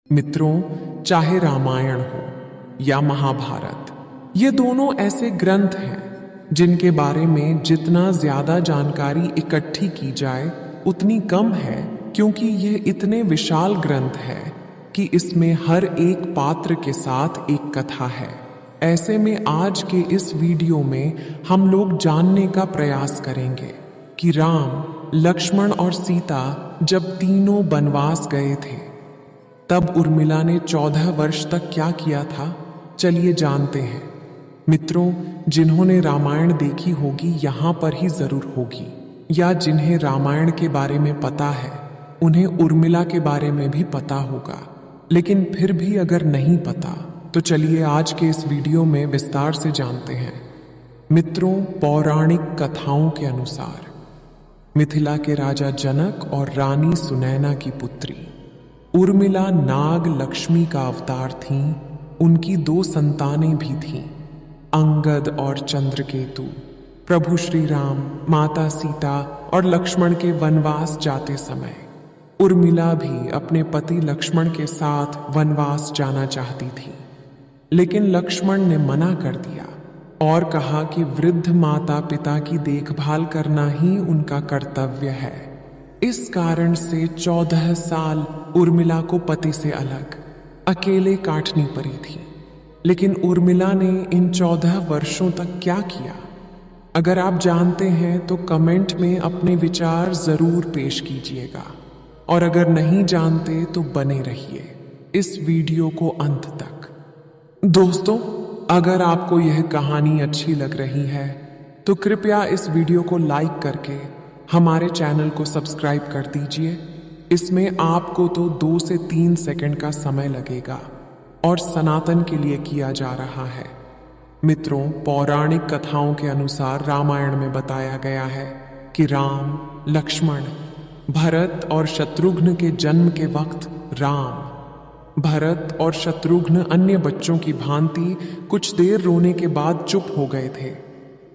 मित्रों, चाहे रामायण हो या महाभारत, ये दोनों ऐसे ग्रंथ हैं जिनके बारे में जितना ज्यादा जानकारी इकट्ठी की जाए उतनी कम है, क्योंकि ये इतने विशाल ग्रंथ है कि इसमें हर एक पात्र के साथ एक कथा है। ऐसे में आज के इस वीडियो में हम लोग जानने का प्रयास करेंगे कि राम, लक्ष्मण और सीता जब तीनों वनवास गए थे तब उर्मिला ने 14 वर्ष तक क्या किया था। चलिए जानते हैं। मित्रों, जिन्होंने रामायण देखी होगी यहाँ पर ही जरूर होगी, या जिन्हें रामायण के बारे में पता है उन्हें उर्मिला के बारे में भी पता होगा। लेकिन फिर भी अगर नहीं पता तो चलिए आज के इस वीडियो में विस्तार से जानते हैं। मित्रों, पौराणिक कथाओं के अनुसार मिथिला के राजा जनक और रानी सुनैना की पुत्री उर्मिला नाग लक्ष्मी का अवतार थीं। उनकी 2 संतानें भी थीं, अंगद और चंद्रकेतु। प्रभु श्री राम, माता सीता और लक्ष्मण के वनवास जाते समय उर्मिला भी अपने पति लक्ष्मण के साथ वनवास जाना चाहती थी, लेकिन लक्ष्मण ने मना कर दिया और कहा कि वृद्ध माता पिता की देखभाल करना ही उनका कर्तव्य है। इस कारण से 14 साल उर्मिला को पति से अलग अकेले काटनी पड़ी थी। लेकिन उर्मिला ने इन 14 वर्षों तक क्या किया? अगर आप जानते हैं तो कमेंट में अपने विचार जरूर पेश कीजिएगा, और अगर नहीं जानते तो बने रहिए इस वीडियो को अंत तक। दोस्तों, अगर आपको यह कहानी अच्छी लग रही है तो कृपया इस वीडियो को लाइक करके हमारे चैनल को सब्सक्राइब कर दीजिए। इसमें आपको तो 2 से 3 सेकंड का समय लगेगा और सनातन के लिए किया जा रहा है। मित्रों, पौराणिक कथाओं के अनुसार रामायण में बताया गया है कि राम, लक्ष्मण, भरत और शत्रुघ्न के जन्म के वक्त भरत और शत्रुघ्न अन्य बच्चों की भांति कुछ देर रोने के बाद चुप हो गए थे,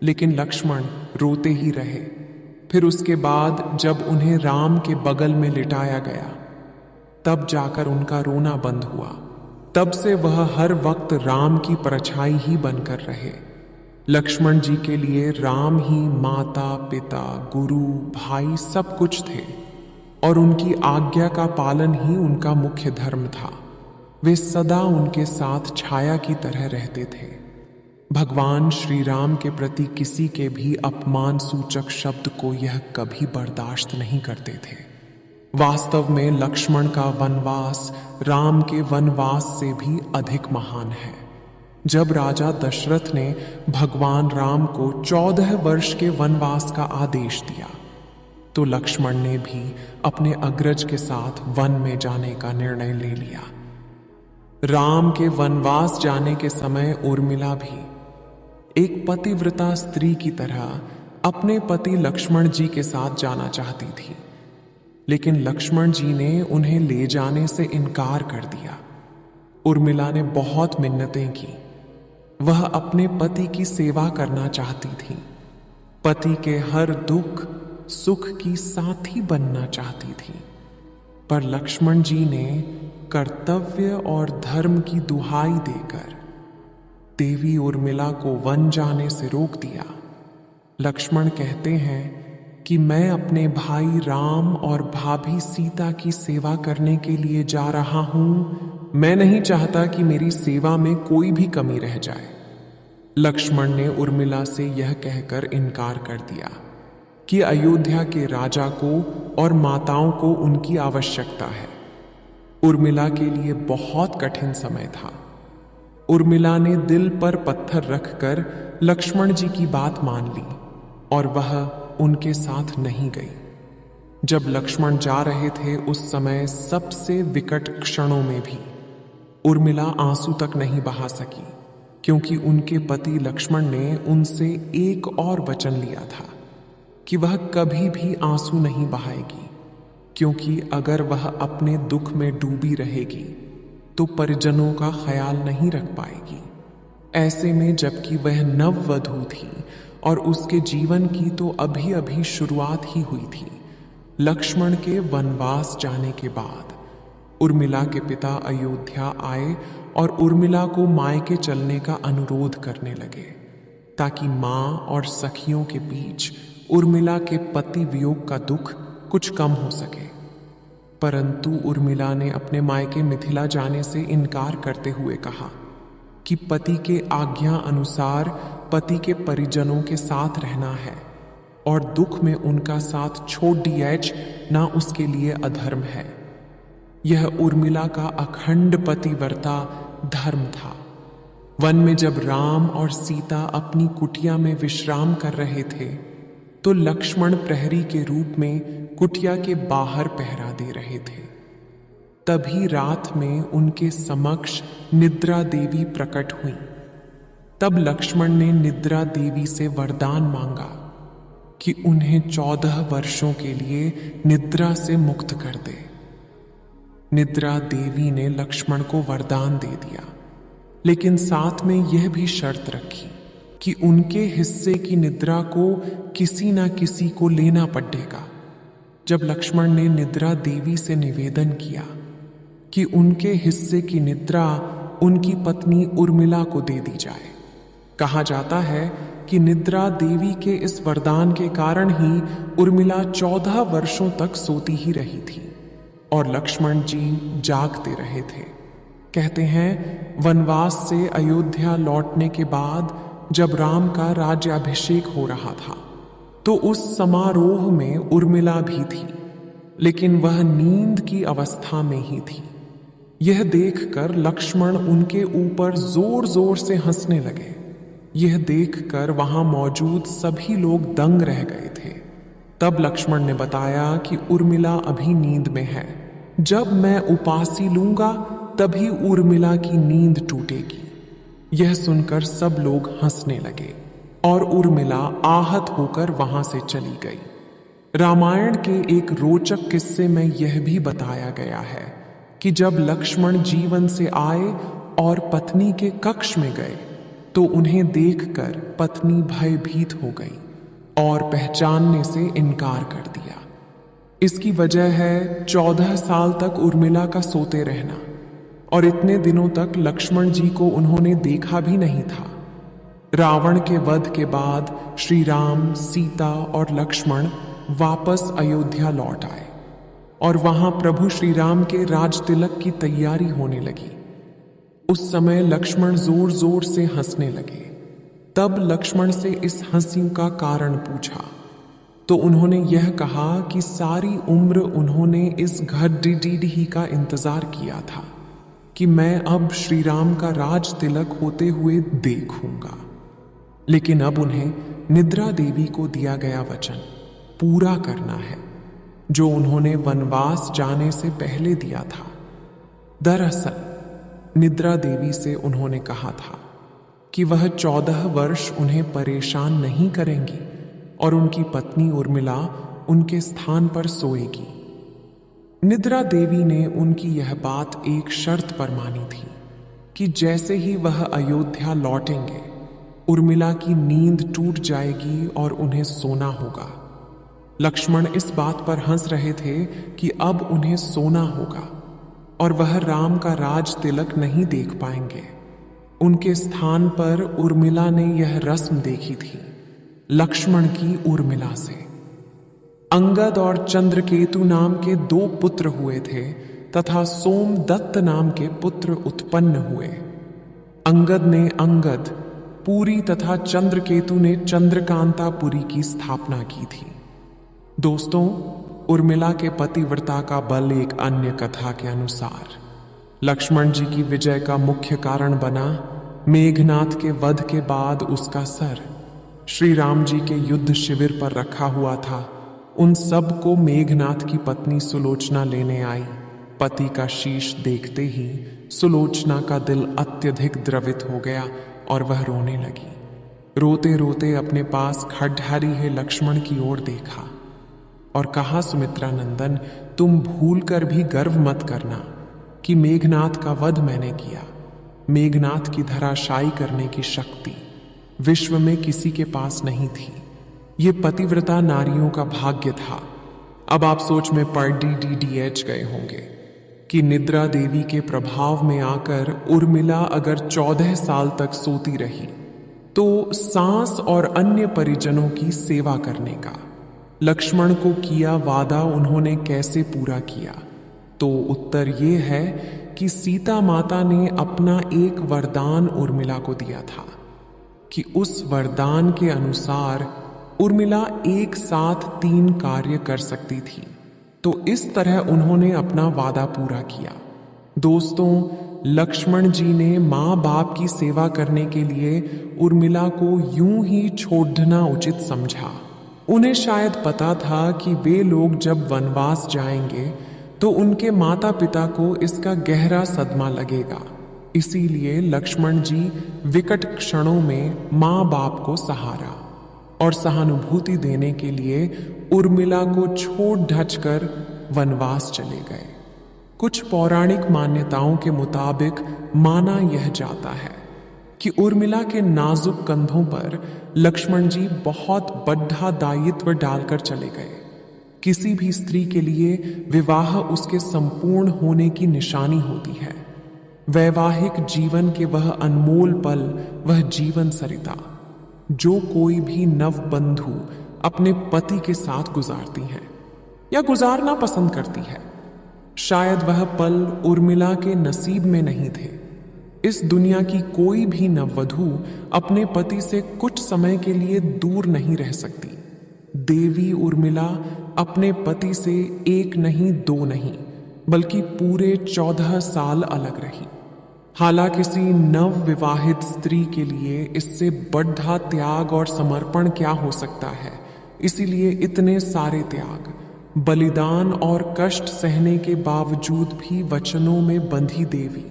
लेकिन लक्ष्मण रोते ही रहे। फिर उसके बाद जब उन्हें राम के बगल में लिटाया गया तब जाकर उनका रोना बंद हुआ। तब से वह हर वक्त राम की परछाई ही बनकर रहे। लक्ष्मण जी के लिए राम ही माता, पिता, गुरु, भाई सब कुछ थे, और उनकी आज्ञा का पालन ही उनका मुख्य धर्म था। वे सदा उनके साथ छाया की तरह रहते थे। भगवान श्री राम के प्रति किसी के भी अपमान सूचक शब्द को यह कभी बर्दाश्त नहीं करते थे। वास्तव में लक्ष्मण का वनवास राम के वनवास से भी अधिक महान है। जब राजा दशरथ ने भगवान राम को 14 वर्ष के वनवास का आदेश दिया तो लक्ष्मण ने भी अपने अग्रज के साथ वन में जाने का निर्णय ले लिया। राम के वनवास जाने के समय उर्मिला भी एक पतिव्रता स्त्री की तरह अपने पति लक्ष्मण जी के साथ जाना चाहती थी, लेकिन लक्ष्मण जी ने उन्हें ले जाने से इनकार कर दिया। उर्मिला ने बहुत मिन्नतें की। वह अपने पति की सेवा करना चाहती थी, पति के हर दुख सुख की साथी बनना चाहती थी, पर लक्ष्मण जी ने कर्तव्य और धर्म की दुहाई देकर देवी उर्मिला को वन जाने से रोक दिया। लक्ष्मण कहते हैं कि मैं अपने भाई राम और भाभी सीता की सेवा करने के लिए जा रहा हूं। मैं नहीं चाहता कि मेरी सेवा में कोई भी कमी रह जाए। लक्ष्मण ने उर्मिला से यह कहकर इनकार कर दिया कि अयोध्या के राजा को और माताओं को उनकी आवश्यकता है। उर्मिला के लिए बहुत कठिन समय था। उर्मिला ने दिल पर पत्थर रखकर लक्ष्मण जी की बात मान ली और वह उनके साथ नहीं गई। जब लक्ष्मण जा रहे थे उस समय सबसे विकट क्षणों में भी उर्मिला आंसू तक नहीं बहा सकी, क्योंकि उनके पति लक्ष्मण ने उनसे एक और वचन लिया था कि वह कभी भी आंसू नहीं बहाएगी, क्योंकि अगर वह अपने दुख में डूबी रहेगी तो परिजनों का ख्याल नहीं रख पाएगी। ऐसे में जबकि वह नववधू थी और उसके जीवन की तो अभी अभी शुरुआत ही हुई थी, लक्ष्मण के वनवास जाने के बाद उर्मिला के पिता अयोध्या आए और उर्मिला को मायके चलने का अनुरोध करने लगे ताकि मां और सखियों के बीच उर्मिला के पति वियोग का दुख कुछ कम हो सके। परंतु उर्मिला ने अपने मायके मिथिला जाने से इनकार करते हुए कहा कि पति के आज्ञा अनुसार पति के परिजनों के साथ रहना है और दुख में उनका साथ छोड़ दिया ना उसके लिए अधर्म है। यह उर्मिला का अखंड पतिव्रता धर्म था। वन में जब राम और सीता अपनी कुटिया में विश्राम कर रहे थे तो लक्ष्मण प्रहरी के रूप में कुटिया के बाहर पहरा दे रहे थे। तभी रात में उनके समक्ष निद्रा देवी प्रकट हुई। तब लक्ष्मण ने निद्रा देवी से वरदान मांगा कि उन्हें 14 वर्षों के लिए निद्रा से मुक्त कर दे। निद्रा देवी ने लक्ष्मण को वरदान दे दिया, लेकिन साथ में यह भी शर्त रखी कि उनके हिस्से की निद्रा को किसी ना किसी को लेना पड़ेगा। जब लक्ष्मण ने निद्रा देवी से निवेदन किया कि उनके हिस्से की निद्रा उनकी पत्नी उर्मिला को दे दी जाए, कहा जाता है कि निद्रा देवी के इस वरदान के कारण ही उर्मिला 14 वर्षों तक सोती ही रही थी और लक्ष्मण जी जागते रहे थे। कहते हैं, वनवास से अयोध्या लौटने के बाद जब राम का राज्याभिषेक हो रहा था तो उस समारोह में उर्मिला भी थी, लेकिन वह नींद की अवस्था में ही थी। यह देखकर लक्ष्मण उनके ऊपर जोर जोर से हंसने लगे। यह देखकर वहां मौजूद सभी लोग दंग रह गए थे। तब लक्ष्मण ने बताया कि उर्मिला अभी नींद में है। जब मैं उपासी लूंगा तभी उर्मिला की नींद टूटेगी। यह सुनकर सब लोग हंसने लगे और उर्मिला आहत होकर वहां से चली गई। रामायण के एक रोचक किस्से में यह भी बताया गया है कि जब लक्ष्मण जीवन से आए और पत्नी के कक्ष में गए तो उन्हें देखकर पत्नी भयभीत हो गई और पहचानने से इनकार कर दिया। इसकी वजह है 14 साल तक उर्मिला का सोते रहना, और इतने दिनों तक लक्ष्मण जी को उन्होंने देखा भी नहीं था। रावण के वध के बाद श्री राम, सीता और लक्ष्मण वापस अयोध्या लौट आए और वहां प्रभु श्री राम के राज तिलक की तैयारी होने लगी। उस समय लक्ष्मण जोर जोर से हंसने लगे। तब लक्ष्मण से इस हंसी का कारण पूछा तो उन्होंने यह कहा कि सारी उम्र उन्होंने इस घड़ी ही का इंतजार किया था कि मैं अब श्री राम का राज तिलक होते हुए देखूंगा। लेकिन अब उन्हें निद्रा देवी को दिया गया वचन पूरा करना है जो उन्होंने वनवास जाने से पहले दिया था। दरअसल निद्रा देवी से उन्होंने कहा था कि वह 14 वर्ष उन्हें परेशान नहीं करेंगी और उनकी पत्नी उर्मिला उनके स्थान पर सोएगी। निद्रा देवी ने उनकी यह बात एक शर्त पर मानी थी कि जैसे ही वह अयोध्या लौटेंगे उर्मिला की नींद टूट जाएगी और उन्हें सोना होगा। लक्ष्मण इस बात पर हंस रहे थे कि अब उन्हें सोना होगा और वह राम का राज तिलक नहीं देख पाएंगे। उनके स्थान पर उर्मिला ने यह रस्म देखी थी लक्ष्मण की उर्मिला से। अंगद और चंद्रकेतु नाम के 2 पुत्र हुए थे तथा सोमदत्त नाम के पुत्र उत्पन्न हुए। अंगद ने अंगद पुरी तथा चंद्रकेतु ने चंद्रकांतापुरी की स्थापना की थी। दोस्तों, उर्मिला के पतिव्रता का बल एक अन्य कथा के अनुसार लक्ष्मण जी की विजय का मुख्य कारण बना। मेघनाथ के वध के बाद उसका सर श्री राम जी के युद्ध शिविर पर रखा हुआ था। उन सब को मेघनाथ की पत्नी सुलोचना लेने आई। पति का शीश देखते ही सुलोचना का दिल अत्यधिक द्रवित हो गया और वह रोने लगी। रोते रोते अपने पास खड़हरी है लक्ष्मण की ओर देखा और कहा, सुमित्रा नंदन, तुम भूल कर भी गर्व मत करना कि मेघनाथ का वध मैंने किया। मेघनाथ की धराशायी करने की शक्ति विश्व में किसी के पास नहीं थी। ये पतिव्रता नारियों का भाग्य था। अब आप सोच में पड़ DDDH गए होंगे। कि निद्रा देवी के प्रभाव में आकर उर्मिला अगर 14 साल तक सोती रही तो सांस और अन्य परिजनों की सेवा करने का लक्ष्मण को किया वादा उन्होंने कैसे पूरा किया? तो उत्तर ये है कि सीता माता ने अपना एक वरदान उर्मिला को दिया था कि उस वरदान के अनुसार उर्मिला एक साथ 3 कार्य कर सकती थी। तो इस तरह उन्होंने अपना वादा पूरा किया। दोस्तों, लक्ष्मण जी ने माँ बाप की सेवा करने के लिए उर्मिला को यूं ही छोड़ देना उचित समझा। उन्हें शायद पता था कि वे लोग जब वनवास जाएंगे तो उनके माता पिता को इसका गहरा सदमा लगेगा। इसीलिए लक्ष्मण जी विकट क्षणों में माँ बाप को सहारा और सहानुभूति देने के लिए उर्मिला को छोड़ ढचकर वनवास चले गए। कुछ पौराणिक मान्यताओं के मुताबिक माना यह जाता है कि उर्मिला के नाजुक कंधों पर लक्ष्मण जी बहुत बड़ा दायित्व डालकर चले गए। किसी भी स्त्री के लिए विवाह उसके संपूर्ण होने की निशानी होती है। वैवाहिक जीवन के वह अनमोल पल, वह जीवन सरिता जो कोई भी नवबंधु अपने पति के साथ गुजारती है या गुजारना पसंद करती है, शायद वह पल उर्मिला के नसीब में नहीं थे। इस दुनिया की कोई भी नववधु अपने पति से कुछ समय के लिए दूर नहीं रह सकती। देवी उर्मिला अपने पति से 1 नहीं 2 नहीं बल्कि पूरे 14 साल अलग रही। हालांकि किसी नव विवाहित स्त्री के लिए इससे बढ़ा त्याग और समर्पण क्या हो सकता है। इसीलिए इतने सारे त्याग, बलिदान और कष्ट सहने के बावजूद भी वचनों में बंधी देवी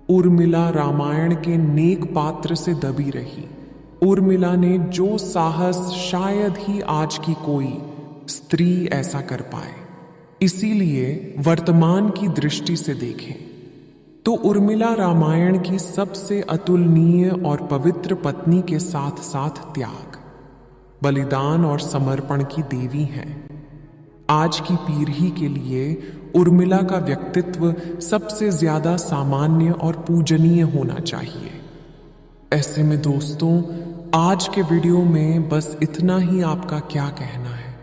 उर्मिला रामायण के नेक पात्र से दबी रही। उर्मिला ने जो साहस शायद ही आज की कोई स्त्री ऐसा कर पाए। इसीलिए वर्तमान की दृष्टि से देखें तो उर्मिला रामायण की सबसे अतुलनीय और पवित्र पत्नी के साथ साथ त्याग, बलिदान और समर्पण की देवी हैं। आज की पीढ़ी के लिए उर्मिला का व्यक्तित्व सबसे ज्यादा सामान्य और पूजनीय होना चाहिए। ऐसे में दोस्तों, आज के वीडियो में बस इतना ही। आपका क्या कहना है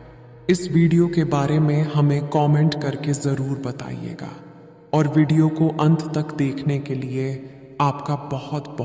इस वीडियो के बारे में हमें कमेंट करके जरूर बताइएगा। और वीडियो को अंत तक देखने के लिए आपका बहुत बहुत